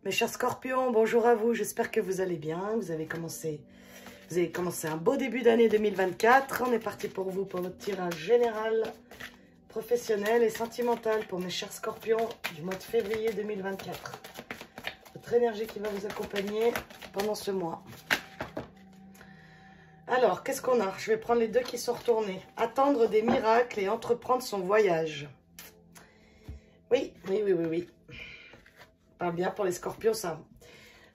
Mes chers scorpions, bonjour à vous, j'espère que vous allez bien. Vous avez commencé un beau début d'année 2024. On est parti pour vous pour votre tirage général, professionnel et sentimental pour mes chers scorpions du mois de février 2024. Votre énergie qui va vous accompagner pendant ce mois. Alors, qu'est-ce qu'on a? Je vais prendre les deux qui sont retournés. Attendre des miracles et entreprendre son voyage. Oui. Pas bien pour les scorpions, ça.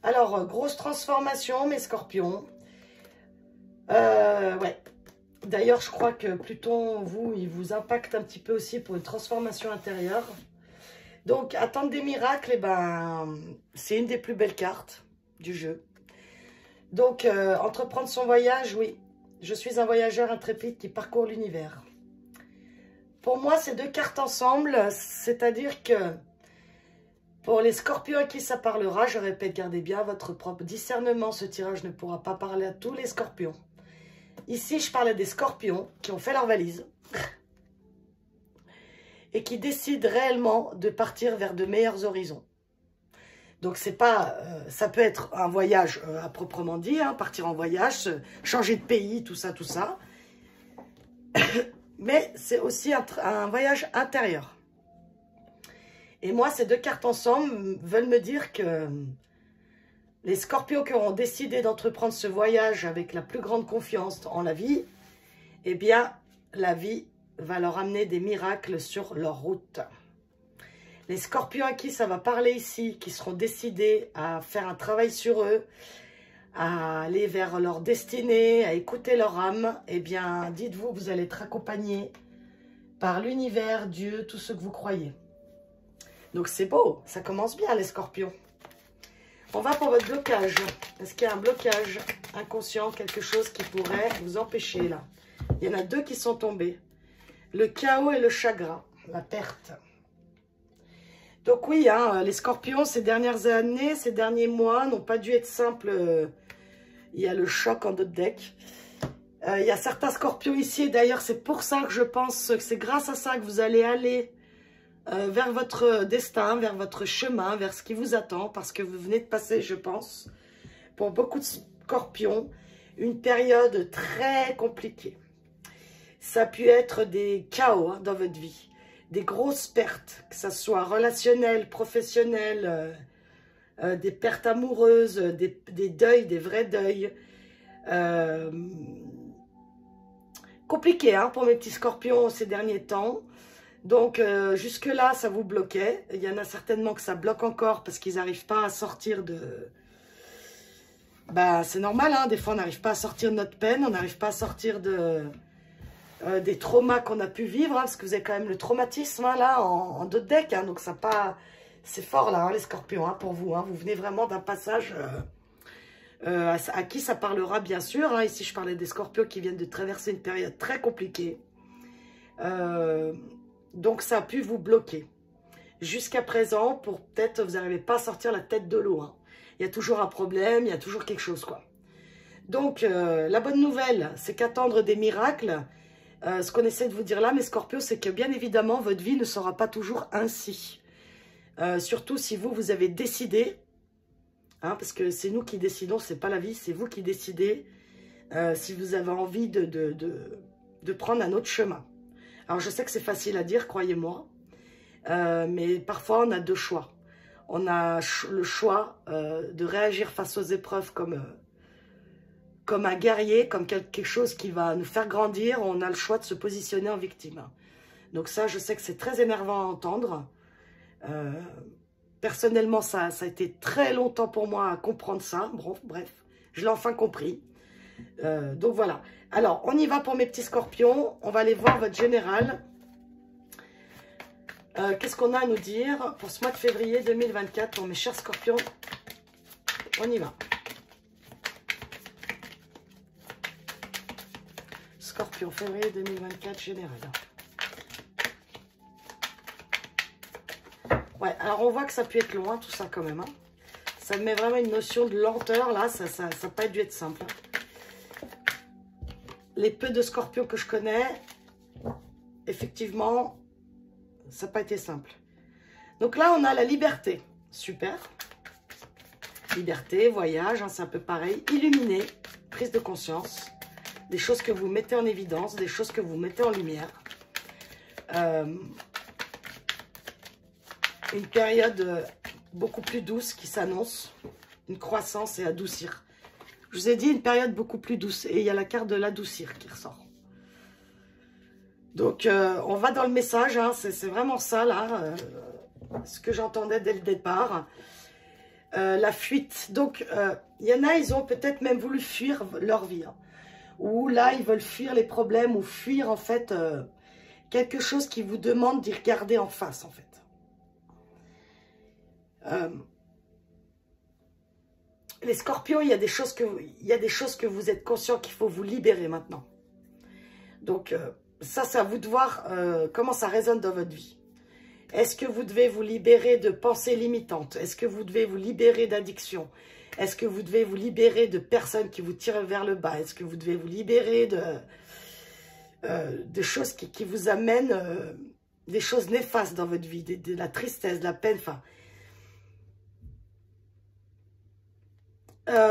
Alors, grosse transformation, mes scorpions. Ouais. D'ailleurs, je crois que Pluton, vous, il vous impacte un petit peu aussi pour une transformation intérieure. Donc, attendre des miracles, eh ben, c'est une des plus belles cartes du jeu. Donc, entreprendre son voyage, oui. Je suis un voyageur intrépide qui parcourt l'univers. Pour moi, ces deux cartes ensemble, c'est-à-dire que pour les scorpions à qui ça parlera, je répète, gardez bien votre propre discernement. Ce tirage ne pourra pas parler à tous les scorpions. Ici, je parle à des scorpions qui ont fait leur valise et qui décident réellement de partir vers de meilleurs horizons. Donc, c'est pas, ça peut être un voyage à proprement dit, hein, partir en voyage, changer de pays, tout ça. Mais c'est aussi un voyage intérieur. Et moi, ces deux cartes ensemble veulent me dire que les scorpions qui auront décidé d'entreprendre ce voyage avec la plus grande confiance en la vie, eh bien, la vie va leur amener des miracles sur leur route. Les scorpions à qui ça va parler ici, qui seront décidés à faire un travail sur eux, à aller vers leur destinée, à écouter leur âme, eh bien, dites-vous que vous allez être accompagnés par l'univers, Dieu, tout ce que vous croyez. Donc, c'est beau, ça commence bien, les scorpions. On va pour votre blocage. Est-ce qu'il y a un blocage inconscient, quelque chose qui pourrait vous empêcher, là? Il y en a deux qui sont tombés. Le chaos et le chagrin, la perte. Donc oui, hein, les scorpions, ces dernières années, ces derniers mois, n'ont pas dû être simples. Il y a le choc en d'autres decks. Il y a certains scorpions ici, et d'ailleurs, c'est pour ça que je pense que c'est grâce à ça que vous allez aller vers votre destin, vers votre chemin, vers ce qui vous attend, parce que vous venez de passer, je pense, pour beaucoup de scorpions, une période très compliquée. Ça a pu être des chaos hein, dans votre vie, des grosses pertes, que ce soit relationnelles, professionnelles, des pertes amoureuses, des deuils, des vrais deuils. Compliqué hein, pour mes petits scorpions ces derniers temps. Donc, jusque-là, ça vous bloquait. Il y en a certainement que ça bloque encore parce qu'ils n'arrivent pas à sortir de... Bah, c'est normal, hein. Des fois, on n'arrive pas à sortir de notre peine. On n'arrive pas à sortir des traumas qu'on a pu vivre. Hein, parce que vous avez quand même le traumatisme, hein, là, en deux decks. Hein, donc, ça pas... C'est fort, là, hein, les scorpions, hein, pour vous. Hein. Vous venez vraiment d'un passage à qui ça parlera, bien sûr. Hein. Ici, je parlais des scorpions qui viennent de traverser une période très compliquée. Donc, ça a pu vous bloquer. Jusqu'à présent, pour peut-être, vous n'arrivez pas à sortir la tête de l'eau. Hein. Il y a toujours un problème, il y a toujours quelque chose, quoi. Donc, la bonne nouvelle, c'est qu'attendre des miracles, ce qu'on essaie de vous dire là, mes scorpions, c'est que bien évidemment, votre vie ne sera pas toujours ainsi. Surtout si vous avez décidé, hein, parce que c'est nous qui décidons, c'est pas la vie, c'est vous qui décidez si vous avez envie de prendre un autre chemin. Alors, je sais que c'est facile à dire, croyez-moi, mais parfois, on a deux choix. On a le choix de réagir face aux épreuves comme un guerrier, comme quelque chose qui va nous faire grandir. On a le choix de se positionner en victime. Donc ça, je sais que c'est très énervant à entendre. Personnellement, ça a été très longtemps pour moi à comprendre ça. Bon, bref, je l'ai enfin compris. Donc voilà. Alors, on y va pour mes petits scorpions. On va aller voir votre général. Qu'est-ce qu'on a à nous dire pour ce mois de février 2024 pour mes chers scorpions? On y va. Scorpion, février 2024, général. Ouais, alors on voit que ça peut être loin, tout ça quand même. Hein. Ça met vraiment une notion de lenteur, là. Ça n'a pas dû être simple. Les peu de scorpions que je connais, effectivement, ça n'a pas été simple. Donc là, on a la liberté. Super. Liberté, voyage, hein, c'est un peu pareil. Illuminé, prise de conscience. Des choses que vous mettez en évidence, des choses que vous mettez en lumière. Une période beaucoup plus douce qui s'annonce. Une croissance et adoucir. Je vous ai dit une période beaucoup plus douce. Et il y a la carte de l'adoucir qui ressort. Donc, on va dans le message. Hein, c'est vraiment ça, là. Ce que j'entendais dès le départ. La fuite. Donc, il y en a, ils ont peut-être même voulu fuir leur vie. Hein, ou là, ils veulent fuir les problèmes ou fuir, en fait, quelque chose qui vous demande d'y regarder en face, en fait. Les scorpions, il y a des choses que vous êtes conscient qu'il faut vous libérer maintenant. Donc, ça, c'est à vous de voir comment ça résonne dans votre vie. Est-ce que vous devez vous libérer de pensées limitantes? Est-ce que vous devez vous libérer d'addiction? Est-ce que vous devez vous libérer de personnes qui vous tirent vers le bas? Est-ce que vous devez vous libérer de choses qui vous amènent des choses néfastes dans votre vie, de la tristesse, de la peine, enfin...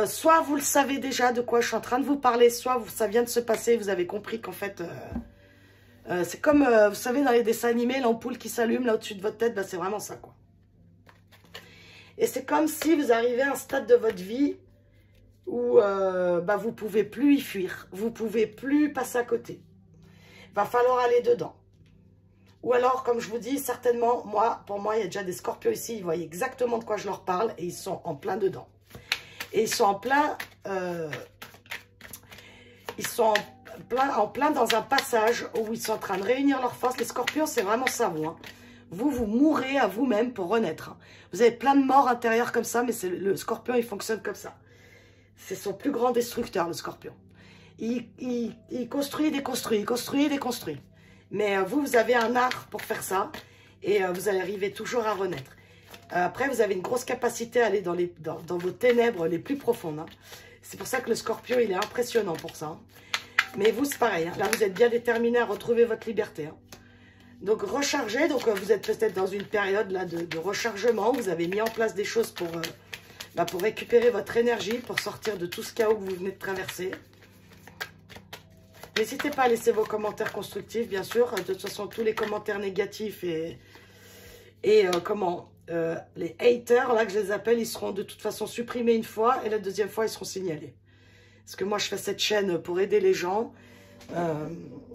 soit vous le savez déjà de quoi je suis en train de vous parler, soit ça vient de se passer, vous avez compris qu'en fait, c'est comme, vous savez, dans les dessins animés, l'ampoule qui s'allume là au-dessus de votre tête, bah, c'est vraiment ça, quoi. Et c'est comme si vous arrivez à un stade de votre vie où bah, vous ne pouvez plus y fuir, vous ne pouvez plus passer à côté. Il va falloir aller dedans. Ou alors, comme je vous dis, certainement, pour moi, il y a déjà des scorpions ici, ils voient exactement de quoi je leur parle et ils sont en plein dedans. Et ils sont en plein, dans un passage où ils sont en train de réunir leurs forces. Les scorpions, c'est vraiment ça, vous. Hein. Vous mourrez à vous-même pour renaître. Hein. Vous avez plein de morts intérieures comme ça, mais le scorpion, il fonctionne comme ça. C'est son plus grand destructeur, le scorpion. Il construit, déconstruit, il construit, déconstruit. Mais vous avez un art pour faire ça. Et vous allez arriver toujours à renaître. Après, vous avez une grosse capacité à aller dans vos ténèbres les plus profondes. Hein. C'est pour ça que le scorpion, il est impressionnant pour ça. Hein. Mais vous, c'est pareil. Hein. Là, vous êtes bien déterminé à retrouver votre liberté. Hein. Donc, rechargez. Donc, vous êtes peut-être dans une période là, de rechargement. Vous avez mis en place des choses pour récupérer votre énergie, pour sortir de tout ce chaos que vous venez de traverser. N'hésitez pas à laisser vos commentaires constructifs, bien sûr. De toute façon, tous les commentaires négatifs les haters, là que je les appelle, ils seront de toute façon supprimés une fois et la deuxième fois, ils seront signalés. Parce que moi, je fais cette chaîne pour aider les gens.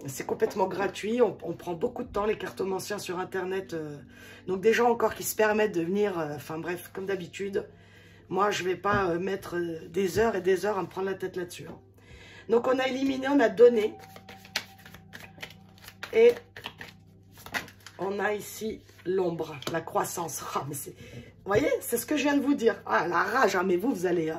C'est complètement gratuit. On prend beaucoup de temps, les cartomanciens sur Internet. Donc, des gens encore qui se permettent de venir, enfin bref, comme d'habitude. Moi, je ne vais pas mettre des heures et des heures à me prendre la tête là-dessus. Hein. Donc, on a éliminé, on a donné. Et on a ici... l'ombre, la croissance. Ah, mais vous voyez, c'est ce que je viens de vous dire. Ah, la rage, hein, mais vous allez...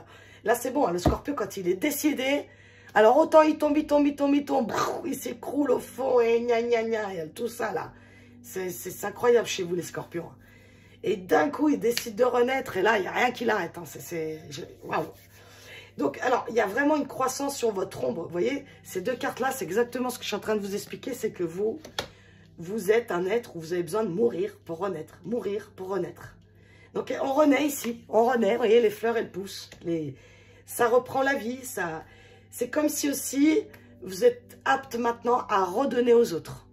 là, c'est bon, hein, le scorpion, quand il est décidé, alors autant il tombe, il s'écroule au fond, et gna gna gna, et tout ça, là. C'est incroyable chez vous, les scorpions. Et d'un coup, il décide de renaître, et là, il n'y a rien qui l'arrête. Hein, waouh. Donc, alors, il y a vraiment une croissance sur votre ombre. Vous voyez, ces deux cartes-là, c'est exactement ce que je suis en train de vous expliquer, c'est que vous êtes un être où vous avez besoin de mourir pour renaître. Mourir pour renaître. Donc, on renaît ici. On renaît. Vous voyez, les fleurs, elles poussent. Ça reprend la vie. C'est comme si aussi, vous êtes apte maintenant à redonner aux autres.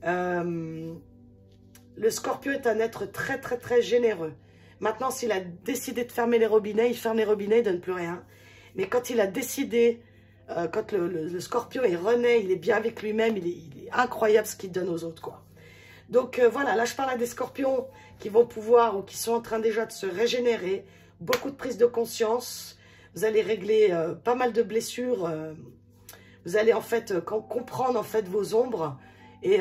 Le scorpion est un être très, très, très généreux. Maintenant, s'il a décidé de fermer les robinets, il ferme les robinets, il ne donne plus rien. Mais quand il a décidé... quand le scorpion, il renaît, il est bien avec lui-même, il est incroyable ce qu'il donne aux autres, quoi. Donc, voilà, là, je parle à des scorpions qui vont pouvoir ou qui sont en train déjà de se régénérer. Beaucoup de prise de conscience. Vous allez régler pas mal de blessures. Vous allez, en fait, comprendre, en fait, vos ombres. Et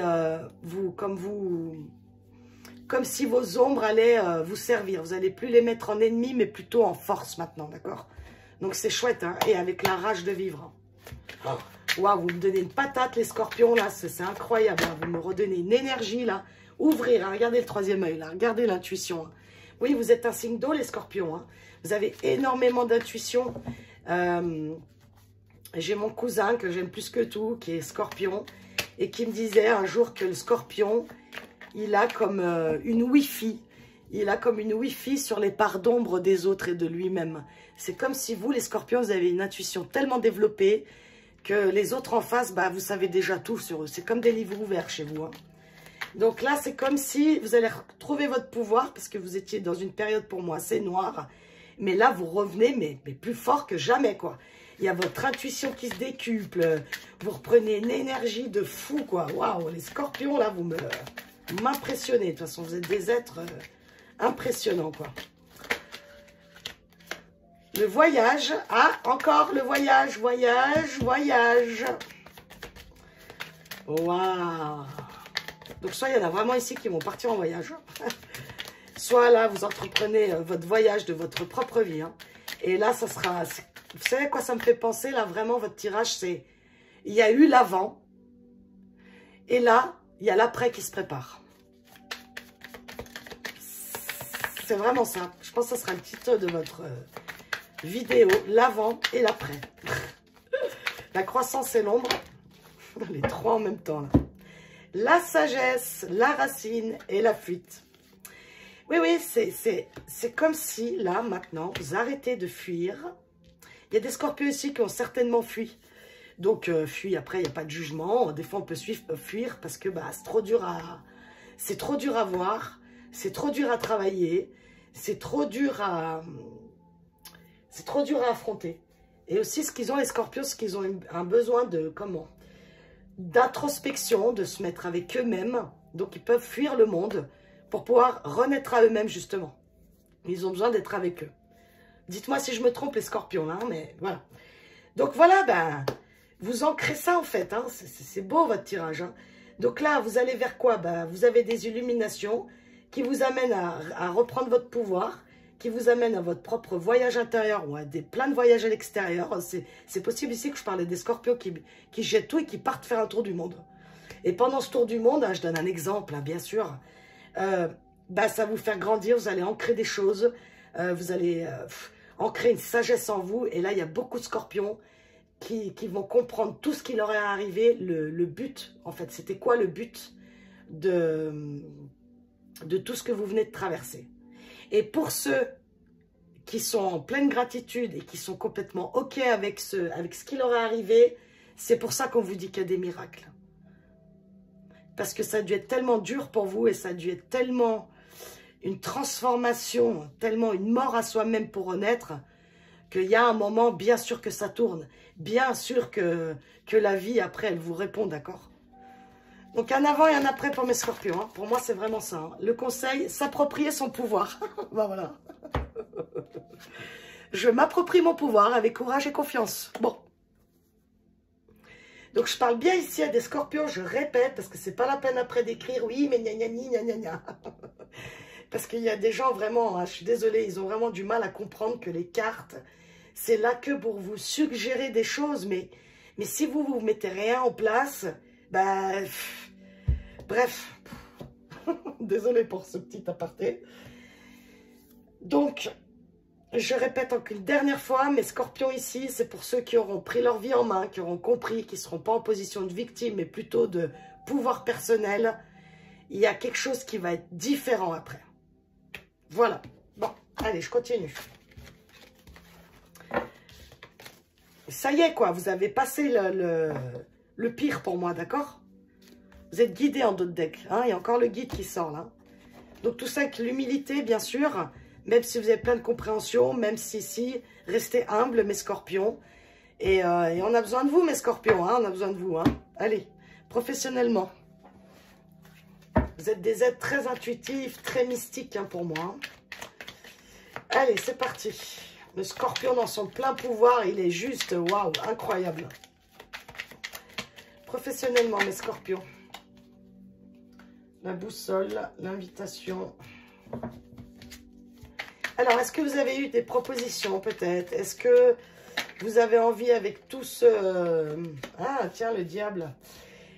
comme si vos ombres allaient vous servir. Vous n'allez plus les mettre en ennemi, mais plutôt en force maintenant, d'accord ? Donc, c'est chouette, hein, et avec la rage de vivre. Waouh, vous me donnez une patate, les scorpions, là, c'est incroyable. Hein, vous me redonnez une énergie, là. Ouvrir, hein, regardez le troisième œil, là. Regardez l'intuition. Hein. Oui, vous êtes un signe d'eau, les scorpions. Hein. Vous avez énormément d'intuition. J'ai mon cousin, que j'aime plus que tout, qui est scorpion, et qui me disait un jour que le scorpion, il a comme une Wi-Fi. il a comme une Wi-Fi sur les parts d'ombre des autres et de lui-même. C'est comme si vous, les scorpions, vous avez une intuition tellement développée que les autres en face, bah, vous savez déjà tout sur eux. C'est comme des livres ouverts chez vous. Hein. Donc là, c'est comme si vous allez retrouver votre pouvoir parce que vous étiez dans une période pour moi assez noire. Mais là, vous revenez, mais plus fort que jamais, quoi. Il y a votre intuition qui se décuple. Vous reprenez une énergie de fou, quoi. Waouh, les scorpions, là, vous m'impressionnez. De toute façon, vous êtes des êtres impressionnants, quoi. Le voyage. Ah, encore le voyage, voyage, voyage. Waouh. Donc, soit il y en a vraiment ici qui vont partir en voyage. Soit là, vous entreprenez votre voyage de votre propre vie. Hein. Et là, ça sera... Vous savez à quoi ça me fait penser? Là, vraiment, votre tirage, c'est... Il y a eu l'avant. Et là, il y a l'après qui se prépare. C'est vraiment ça. Je pense que ça sera le titre de votre vidéo. L'avant et l'après. La croissance et l'ombre. Les trois en même temps, là. La sagesse, la racine et la fuite. Oui, oui, c'est comme si, là, maintenant, vous arrêtez de fuir. Il y a des scorpions ici qui ont certainement fui. Donc, fuis, après, il n'y a pas de jugement. Des fois, on peut fuir parce que bah, c'est trop dur à voir. C'est trop dur à travailler. C'est trop dur à affronter. Et aussi, ce qu'ils ont, les scorpions, c'est qu'ils ont un besoin de, comment? D'introspection, de se mettre avec eux-mêmes. Donc, ils peuvent fuir le monde pour pouvoir renaître à eux-mêmes, justement. Ils ont besoin d'être avec eux. Dites-moi si je me trompe, les scorpions, hein, mais voilà. Donc, voilà, ben, vous ancrez ça, en fait. Hein, c'est beau, votre tirage. Hein. Donc là, vous allez vers quoi? Ben, vous avez des illuminations qui vous amènent à reprendre votre pouvoir, qui vous amènent à votre propre voyage intérieur ou à plein de voyages à l'extérieur. C'est possible ici que je parlais des scorpions qui jettent tout et qui partent faire un tour du monde. Et pendant ce tour du monde, hein, je donne un exemple, hein, bien sûr, bah, ça va vous faire grandir, vous allez ancrer des choses, vous allez ancrer une sagesse en vous. Et là, il y a beaucoup de scorpions qui vont comprendre tout ce qui leur est arrivé, le but, en fait. C'était quoi le but de tout ce que vous venez de traverser? Et pour ceux qui sont en pleine gratitude et qui sont complètement OK avec ce qui leur est arrivé, c'est pour ça qu'on vous dit qu'il y a des miracles. Parce que ça a dû être tellement dur pour vous et ça a dû être tellement une transformation, tellement une mort à soi-même pour renaître, qu'il y a un moment, bien sûr que ça tourne. Bien sûr que la vie, après, elle vous répond, d'accord? Donc, un avant et un après pour mes scorpions. Hein. Pour moi, c'est vraiment ça. Hein. Le conseil, s'approprier son pouvoir. Ben voilà. Je m'approprie mon pouvoir avec courage et confiance. Bon. Donc, je parle bien ici à des scorpions, je répète, parce que c'est pas la peine après d'écrire, oui, mais gna gna gna gna gna. Parce qu'il y a des gens vraiment, hein, je suis désolée, ils ont vraiment du mal à comprendre que les cartes, c'est là que pour vous suggérer des choses, mais si vous mettez rien en place, bah, bref, désolée pour ce petit aparté. Donc, je répète encore une dernière fois, mes scorpions ici, c'est pour ceux qui auront pris leur vie en main, qui auront compris, qui ne seront pas en position de victime, mais plutôt de pouvoir personnel. Il y a quelque chose qui va être différent après. Voilà. Bon, allez, je continue. Ça y est, quoi, vous avez passé le pire pour moi, d'accord? Vous êtes guidé en d'autres decks. Hein, il y a encore le guide qui sort, là. Donc, tout ça avec l'humilité, bien sûr. Même si vous avez plein de compréhension, même si, restez humble, mes scorpions. Et on a besoin de vous, mes scorpions, hein, on a besoin de vous. Hein. Allez, professionnellement. Vous êtes des êtres très intuitifs, très mystiques hein, pour moi. Hein. Allez, c'est parti. Le scorpion dans son plein pouvoir, il est juste, waouh, incroyable. Professionnellement, mes scorpions. La boussole, l'invitation... Alors, est-ce que vous avez eu des propositions, peut-être? Est-ce que vous avez envie, avec tout ce... Ah, tiens, le diable.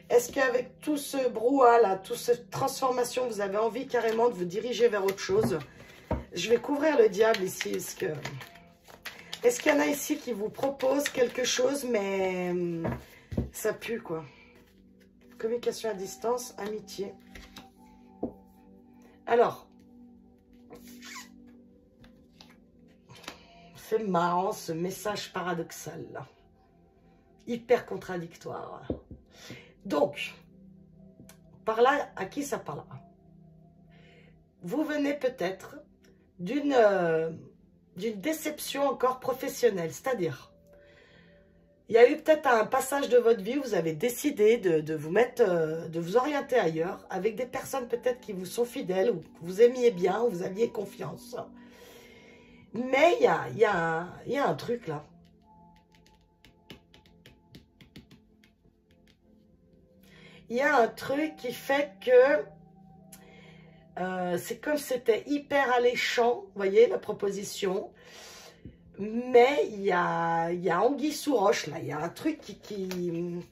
Est-ce qu'avec tout ce brouhaha, là, toute cette transformation, vous avez envie carrément de vous diriger vers autre chose? Je vais couvrir le diable ici. Est-ce qu'il y en a ici qui vous proposent quelque chose, mais ça pue, quoi? Communication à distance, amitié. Alors... C'est marrant ce message paradoxal là. Hyper contradictoire. Donc, par là, à qui ça parlera? Vous venez peut-être d'une déception encore professionnelle, c'est-à-dire, il y a eu peut-être un passage de votre vie où vous avez décidé de vous mettre, de vous orienter ailleurs, avec des personnes peut-être qui vous sont fidèles, ou que vous aimiez bien, ou vous aviez confiance. Mais il y a un truc là. Il y a un truc qui fait que c'est comme si c'était hyper alléchant, vous voyez, la proposition. Mais il y a anguille sous roche, là. Il y a un truc qui...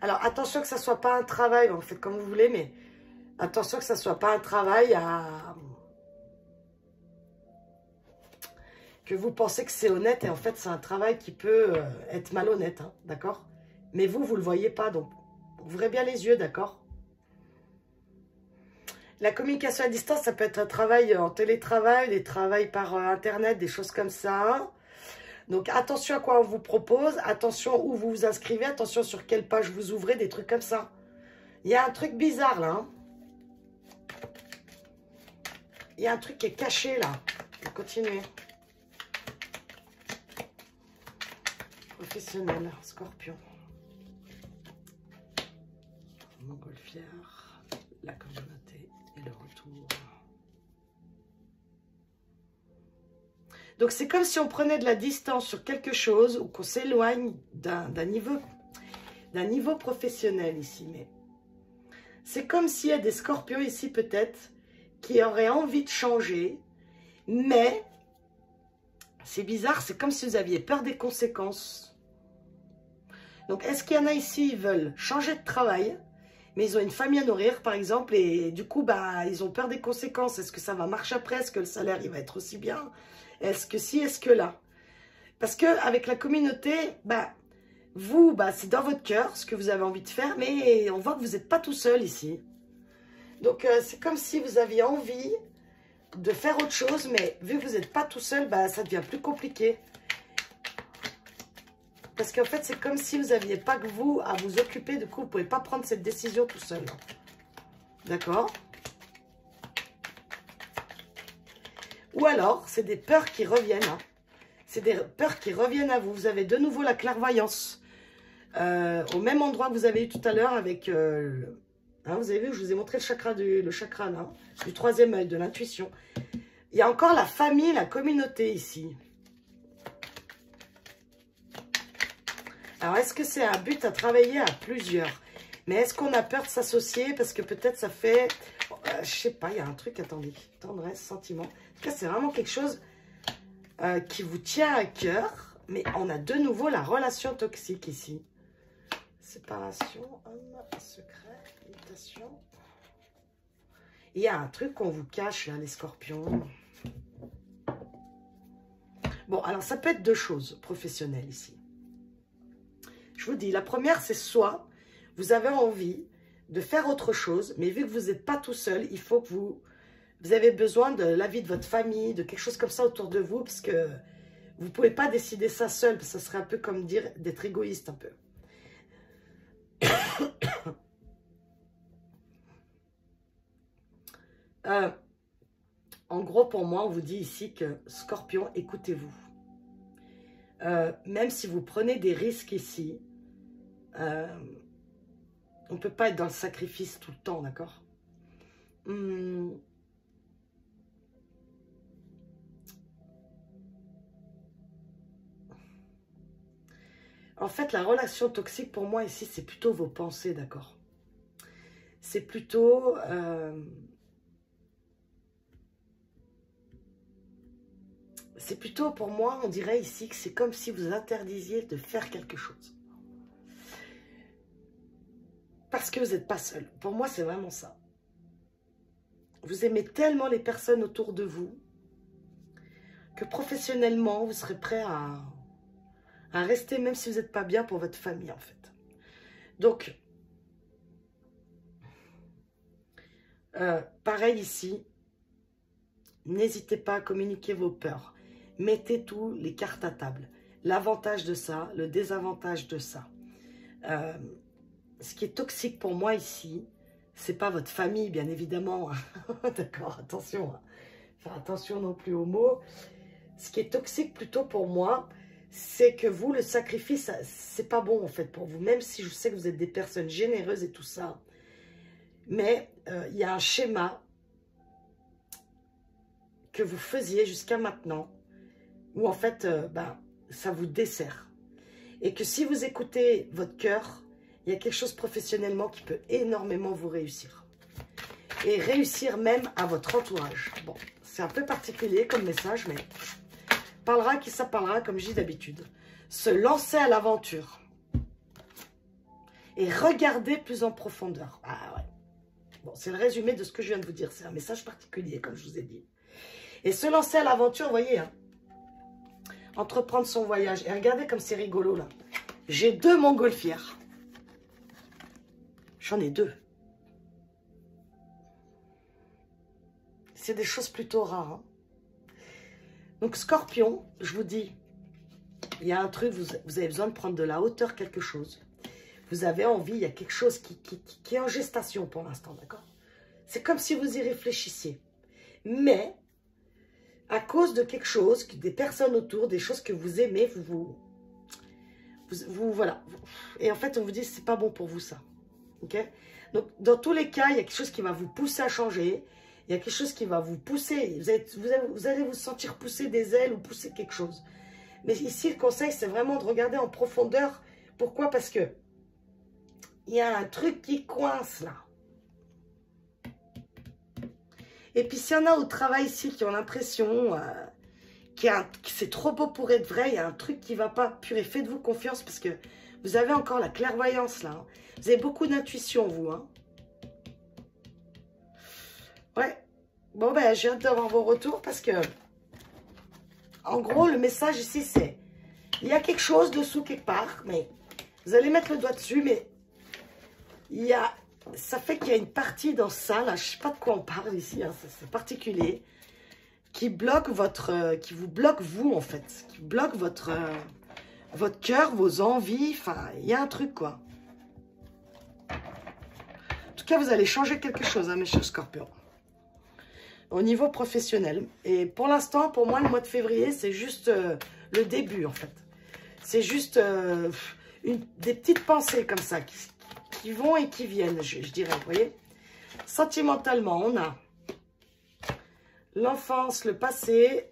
Alors, attention que ça ne soit pas un travail, vous faites comme vous voulez, mais attention que ça ne soit pas un travail que vous pensez que c'est honnête, et en fait, c'est un travail qui peut être malhonnête, hein, d'accord? Mais vous ne le voyez pas, donc ouvrez bien les yeux, d'accord? La communication à distance, ça peut être un travail en télétravail, des travails par Internet, des choses comme ça. Donc, attention à quoi on vous propose, attention où vous vous inscrivez, attention sur quelle page vous ouvrez, des trucs comme ça. Il y a un truc bizarre, là. Hein. Il y a un truc qui est caché, là. On va continuer. Professionnel, Scorpion. Montgolfière, la communauté et le retour. Donc, c'est comme si on prenait de la distance sur quelque chose ou qu'on s'éloigne d'un niveau professionnel ici. Mais c'est comme s'il y a des scorpions ici peut-être qui auraient envie de changer, mais c'est bizarre, c'est comme si vous aviez peur des conséquences. Donc, est-ce qu'il y en a ici, ils veulent changer de travail, mais ils ont une famille à nourrir, par exemple, et du coup, bah, ils ont peur des conséquences. Est-ce que ça va marcher après? Est-ce que le salaire, il va être aussi bien? Est-ce que si, est-ce que là? Parce qu'avec la communauté, bah, vous, bah, c'est dans votre cœur ce que vous avez envie de faire, mais on voit que vous n'êtes pas tout seul ici. Donc, c'est comme si vous aviez envie de faire autre chose, mais vu que vous n'êtes pas tout seul, bah, ça devient plus compliqué. Parce qu'en fait, c'est comme si vous n'aviez pas que vous à vous occuper. Du coup, vous ne pouvez pas prendre cette décision tout seul. D'accord? Ou alors, c'est des peurs qui reviennent. Hein. C'est des peurs qui reviennent à vous. Vous avez de nouveau la clairvoyance. Au même endroit que vous avez eu tout à l'heure avec... hein, vous avez vu, je vous ai montré le chakra là, du troisième œil, de l'intuition. Il y a encore la famille, la communauté ici. Alors, est-ce que c'est un but à travailler à plusieurs? Mais est-ce qu'on a peur de s'associer? Parce que peut-être ça fait... je sais pas, il y a un truc, attendez. Tendresse, sentiment. En tout cas, c'est vraiment quelque chose qui vous tient à cœur. Mais on a de nouveau la relation toxique ici. Séparation, homme, secret, imitation. Il y a un truc qu'on vous cache, là, les scorpions. Bon, alors ça peut être deux choses professionnelles ici. Je vous dis, la première, c'est soit vous avez envie de faire autre chose, mais vu que vous n'êtes pas tout seul, il faut que vous avez besoin de l'avis de votre famille, de quelque chose comme ça autour de vous, parce que vous ne pouvez pas décider ça seul, parce que ça serait un peu comme dire d'être égoïste un peu. En gros, pour moi, on vous dit ici que Scorpion, écoutez-vous. Même si vous prenez des risques ici, on ne peut pas être dans le sacrifice tout le temps, d'accord? En fait, la relation toxique, pour moi, ici, c'est plutôt vos pensées, d'accord? C'est plutôt... c'est plutôt, pour moi, on dirait ici que c'est comme si vous interdisiez de faire quelque chose. Parce que vous n'êtes pas seul. Pour moi, c'est vraiment ça. Vous aimez tellement les personnes autour de vous que professionnellement, vous serez prêt à rester même si vous n'êtes pas bien pour votre famille, en fait. Donc, pareil ici, n'hésitez pas à communiquer vos peurs. Mettez toutes les cartes à table. L'avantage de ça, le désavantage de ça. Ce qui est toxique pour moi ici, c'est pas votre famille, bien évidemment. D'accord, attention. Faire attention non plus aux mots. Ce qui est toxique plutôt pour moi, c'est que vous, le sacrifice, c'est pas bon en fait pour vous. Même si je sais que vous êtes des personnes généreuses et tout ça. Mais il y a un schéma que vous faisiez jusqu'à maintenant, où en fait, ça vous dessert. Et que si vous écoutez votre cœur, il y a quelque chose professionnellement qui peut énormément vous réussir. Et réussir même à votre entourage. Bon, c'est un peu particulier comme message, mais parlera qui ça parlera, comme je dis d'habitude. Se lancer à l'aventure. Et regarder plus en profondeur. Ah ouais. Bon, c'est le résumé de ce que je viens de vous dire. C'est un message particulier, comme je vous ai dit. Et se lancer à l'aventure, vous voyez, hein, entreprendre son voyage. Et regardez comme c'est rigolo, là. J'ai 2 montgolfières. J'en ai 2. C'est des choses plutôt rares. Hein. Donc, Scorpion, je vous dis, il y a un truc, vous avez besoin de prendre de la hauteur quelque chose. Vous avez envie, il y a quelque chose qui est en gestation pour l'instant, d'accord? C'est comme si vous y réfléchissiez. Mais, à cause de quelque chose, des personnes autour, des choses que vous aimez, voilà. Et en fait, on vous dit, c'est pas bon pour vous, ça. Ok? Donc, dans tous les cas, il y a quelque chose qui va vous pousser à changer. Il y a quelque chose qui va vous pousser. Vous allez vous sentir pousser des ailes ou pousser quelque chose. Mais ici, le conseil, c'est vraiment de regarder en profondeur. Pourquoi? Parce que il y a un truc qui coince là. Et puis, s'il y en a au travail ici qui ont l'impression que c'est trop beau pour être vrai, il y a un truc qui ne va pas. Purée, faites-vous confiance parce que vous avez encore la clairvoyance là. Hein. Vous avez beaucoup d'intuition, vous. Hein. Ouais. Bon, ben, j'ai hâte d'avoir vos retours parce que, en gros, le message ici, c'est il y a quelque chose dessous quelque part, mais vous allez mettre le doigt dessus, mais ça fait qu'il y a une partie dans ça, là, je ne sais pas de quoi on parle ici, hein, c'est particulier, qui bloque qui vous bloque vous, en fait, qui bloque votre cœur, vos envies, enfin, il y a un truc, quoi. En tout cas, vous allez changer quelque chose, hein, mes chers scorpions. Au niveau professionnel. Et pour l'instant, pour moi, le mois de février, c'est juste le début, en fait. C'est juste des petites pensées comme ça, qui vont et qui viennent, je dirais, vous voyez. Sentimentalement, on a l'enfance, le passé,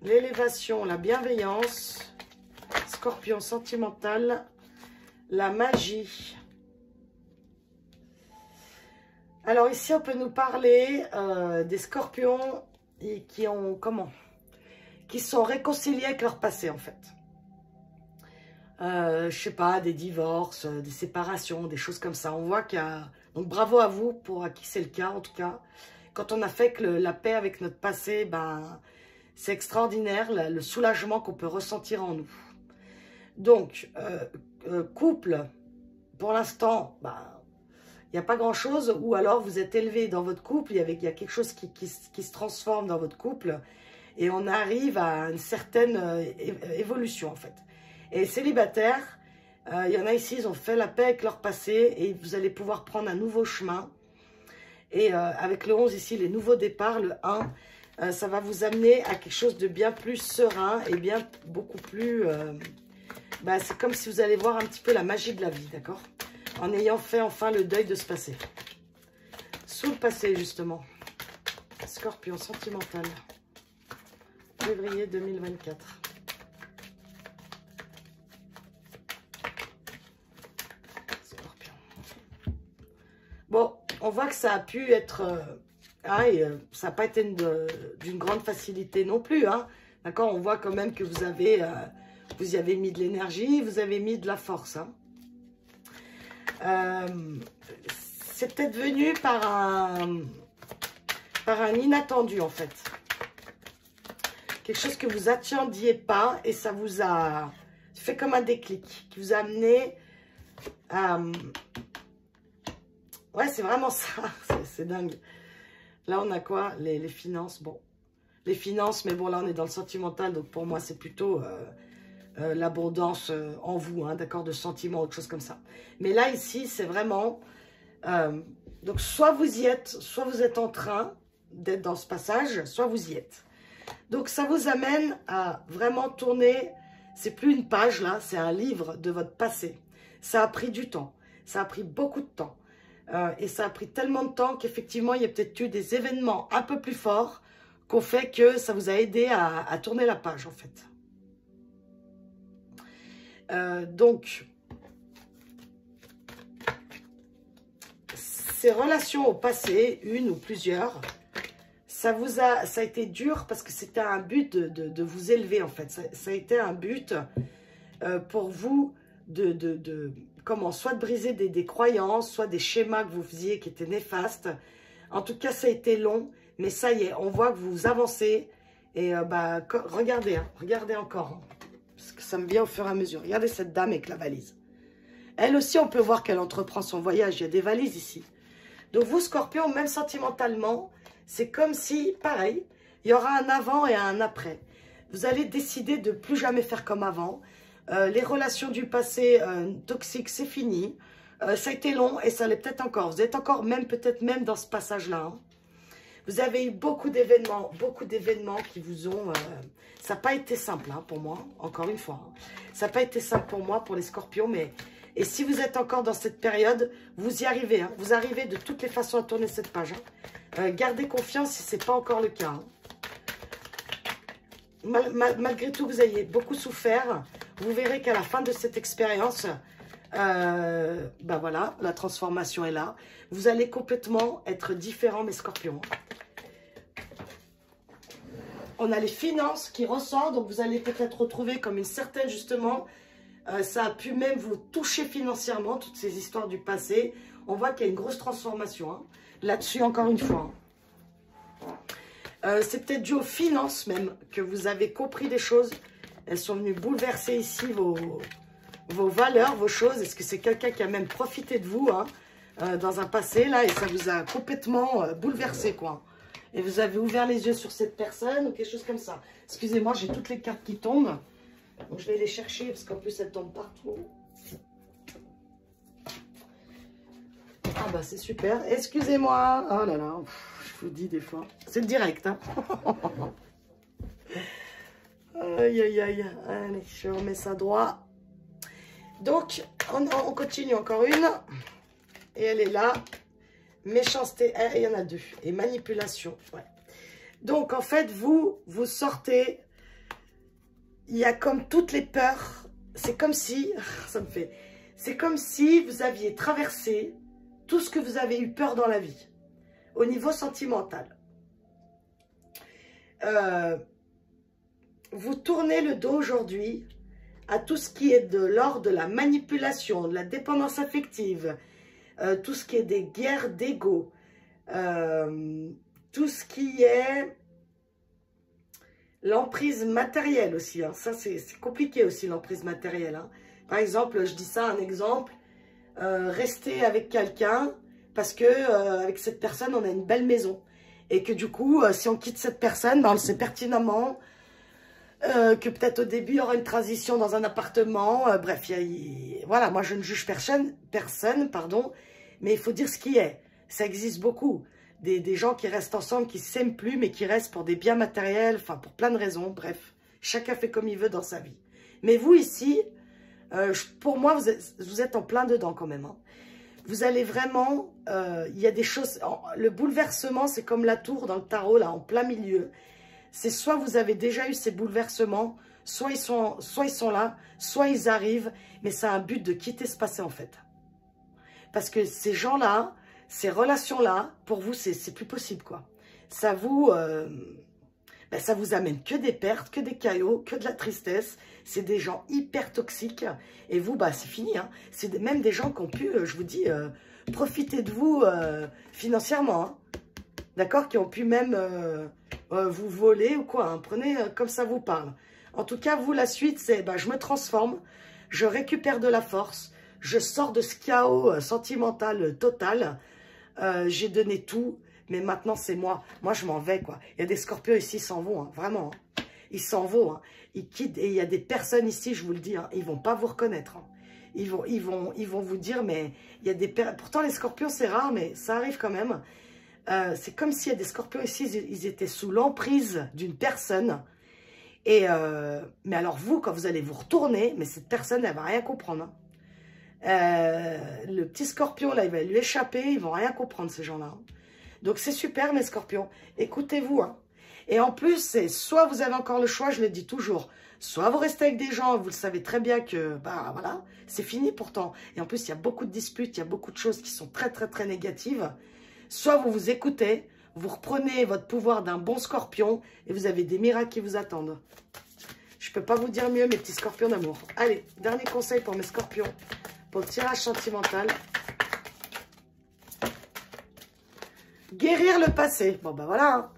l'élévation, la bienveillance, Scorpion sentimental, la magie. Alors ici, on peut nous parler des scorpions qui sont réconciliés avec leur passé, en fait. Je sais pas, des divorces, des séparations, des choses comme ça. On voit qu'il y a... Donc bravo à vous, à qui c'est le cas, en tout cas. Quand on a fait la paix avec notre passé, ben, c'est extraordinaire, le soulagement qu'on peut ressentir en nous. Donc, couple, pour l'instant, ben, il n'y a pas grand-chose, ou alors vous êtes élevé dans votre couple, il y a quelque chose qui se transforme dans votre couple, et on arrive à une certaine évolution, en fait. Et célibataires, il y en a ici, ils ont fait la paix avec leur passé, et vous allez pouvoir prendre un nouveau chemin. Et avec le 11 ici, les nouveaux départs, le 1, ça va vous amener à quelque chose de bien plus serein, et bien beaucoup plus... c'est comme si vous allez voir un petit peu la magie de la vie, d'accord ? En ayant fait enfin le deuil de ce passé. Sous le passé, justement. Scorpion sentimental. Février 2024. Scorpion. Bon, on voit que ça a pu être... ça n'a pas été d'une grande facilité non plus. Hein. D'accord, on voit quand même que vous y avez mis de l'énergie, vous avez mis de la force. Hein. C'est peut-être venu par un inattendu, en fait. Quelque chose que vous attendiez pas et ça vous a fait comme un déclic, qui vous a amené à... Ouais, c'est vraiment ça, c'est dingue. Là, on a quoi? Les finances, bon, les finances, mais bon, là, on est dans le sentimental, donc pour moi, c'est plutôt l'abondance en vous, hein, d'accord, de sentiments, autre chose comme ça. Mais là, ici, c'est vraiment... donc, soit vous y êtes, soit vous êtes en train d'être dans ce passage, soit vous y êtes. Donc, ça vous amène à vraiment tourner... C'est plus une page, là, c'est un livre de votre passé. Ça a pris du temps. Ça a pris beaucoup de temps. Et ça a pris tellement de temps qu'effectivement, il y a peut-être eu des événements un peu plus forts qu'on fait que ça vous a aidé à tourner la page, en fait. Donc, ces relations au passé, une ou plusieurs, ça a été dur parce que c'était un but de vous élever, en fait. Ça a été un but pour vous comment, soit de briser des croyances, soit des schémas que vous faisiez qui étaient néfastes. En tout cas, ça a été long, mais ça y est, on voit que vous avancez. Et regardez, hein, regardez encore, hein, parce que ça me vient au fur et à mesure. Regardez cette dame avec la valise. Elle aussi, on peut voir qu'elle entreprend son voyage. Il y a des valises ici. Donc vous, Scorpion, même sentimentalement, c'est comme si, pareil, il y aura un avant et un après. Vous allez décider de plus jamais faire comme avant. Les relations du passé toxiques, c'est fini. Ça a été long et ça l'est peut-être encore. Vous êtes encore peut-être même dans ce passage-là. Hein. Vous avez eu beaucoup d'événements qui vous ont... ça n'a pas été simple hein, pour moi, encore une fois. Hein. Ça n'a pas été simple pour moi, pour les Scorpions, mais... Et si vous êtes encore dans cette période, vous y arrivez. Hein. Vous arrivez de toutes les façons à tourner cette page. Hein. Gardez confiance si ce n'est pas encore le cas. Hein. Malgré tout, vous ayez beaucoup souffert. Vous verrez qu'à la fin de cette expérience, voilà, la transformation est là. Vous allez complètement être différents, mes Scorpions. On a les finances qui ressortent, donc vous allez peut-être retrouver comme une certaine, justement, ça a pu même vous toucher financièrement, toutes ces histoires du passé. On voit qu'il y a une grosse transformation, hein, là-dessus, encore une fois. C'est peut-être dû aux finances même, que vous avez compris des choses. Elles sont venues bouleverser ici vos valeurs, vos choses. Est-ce que c'est quelqu'un qui a même profité de vous hein, dans un passé, là, et ça vous a complètement bouleversé, quoi. Et vous avez ouvert les yeux sur cette personne ou quelque chose comme ça. Excusez-moi, j'ai toutes les cartes qui tombent. Donc, je vais les chercher parce qu'en plus, elles tombent partout. Ah bah, c'est super. Excusez-moi. Oh là là, je vous dis des fois. C'est le direct, hein. Aïe, aïe, aïe. Allez, je remets ça droit. Donc, on continue encore une. Et elle est là. Méchanceté, il y en a deux. Et manipulation, ouais. Donc, en fait, vous sortez. Il y a comme toutes les peurs. C'est comme si, ça me fait... C'est comme si vous aviez traversé tout ce que vous avez eu peur dans la vie. Au niveau sentimental. Vous tournez le dos aujourd'hui à tout ce qui est de l'ordre de la manipulation, de la dépendance affective, tout ce qui est des guerres d'ego, tout ce qui est l'emprise matérielle aussi. Hein. Ça, c'est compliqué aussi, l'emprise matérielle. Hein. Par exemple, je dis ça, un exemple, rester avec quelqu'un parce que avec cette personne, on a une belle maison. Et que du coup, si on quitte cette personne, ben, on le sait pertinemment que peut-être au début, il y aura une transition dans un appartement. Bref, voilà, moi, je ne juge personne, pardon, mais il faut dire ce qui est. Ça existe beaucoup. Des gens qui restent ensemble, qui ne s'aiment plus, mais qui restent pour des biens matériels, enfin, pour plein de raisons. Bref, chacun fait comme il veut dans sa vie. Mais vous, ici, pour moi, vous êtes en plein dedans quand même. Hein. Vous allez vraiment... il y a des choses... Le bouleversement, c'est comme la tour dans le tarot, là, en plein milieu. C'est soit vous avez déjà eu ces bouleversements, soit ils sont là, soit ils arrivent, mais c'est un but de quitter ce passé, en fait. Parce que ces gens-là, ces relations-là, pour vous, c'est plus possible, quoi. Ça vous amène que des pertes, que des caillots, que de la tristesse. C'est des gens hyper toxiques. Et vous, bah, c'est fini. Hein. C'est même des gens qui ont pu, je vous dis, profiter de vous financièrement. Hein. D'accord? Qui ont pu même vous voler ou quoi. Hein. Prenez comme ça vous parle. En tout cas, vous, la suite, c'est bah, je me transforme, je récupère de la force, je sors de ce chaos sentimental total. J'ai donné tout. Mais maintenant, c'est moi. Moi, je m'en vais, quoi. Il y a des scorpions ici, ils s'en vont, hein, vraiment. Hein. Ils s'en vont. Hein. Ils quittent. Et il y a des personnes ici, je vous le dis, hein, ils vont pas vous reconnaître. Hein. Ils vont vous dire, mais il y a des... Pourtant, les scorpions, c'est rare, mais ça arrive quand même. C'est comme s'il y a des scorpions ici, ils étaient sous l'emprise d'une personne. Et mais alors vous, quand vous allez vous retourner, mais cette personne, elle va rien comprendre. Hein. Le petit scorpion, là, il va lui échapper, ils vont rien comprendre, ces gens-là. Hein. Donc, c'est super, mes scorpions. Écoutez-vous. Hein. Et en plus, c'est soit vous avez encore le choix, je le dis toujours, soit vous restez avec des gens, vous le savez très bien que, bah voilà, c'est fini pourtant. Et en plus, il y a beaucoup de disputes, il y a beaucoup de choses qui sont très, très, très négatives. Soit vous vous écoutez, vous reprenez votre pouvoir d'un bon scorpion et vous avez des miracles qui vous attendent. Je ne peux pas vous dire mieux, mes petits scorpions d'amour. Allez, dernier conseil pour mes scorpions, pour le tirage sentimental. Guérir le passé. Bon, ben voilà. Hein.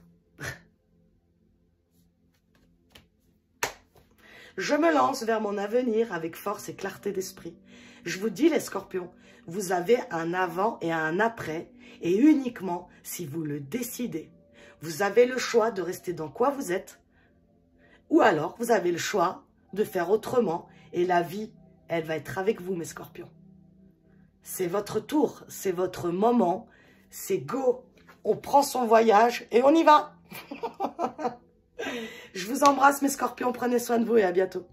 Je me lance vers mon avenir avec force et clarté d'esprit. Je vous dis, les scorpions, vous avez un avant et un après, et uniquement si vous le décidez. Vous avez le choix de rester dans quoi vous êtes, ou alors vous avez le choix de faire autrement, et la vie, elle va être avec vous, mes scorpions. C'est votre tour, c'est votre moment, c'est go. On prend son voyage et on y va. Je vous embrasse, mes scorpions, prenez soin de vous et à bientôt.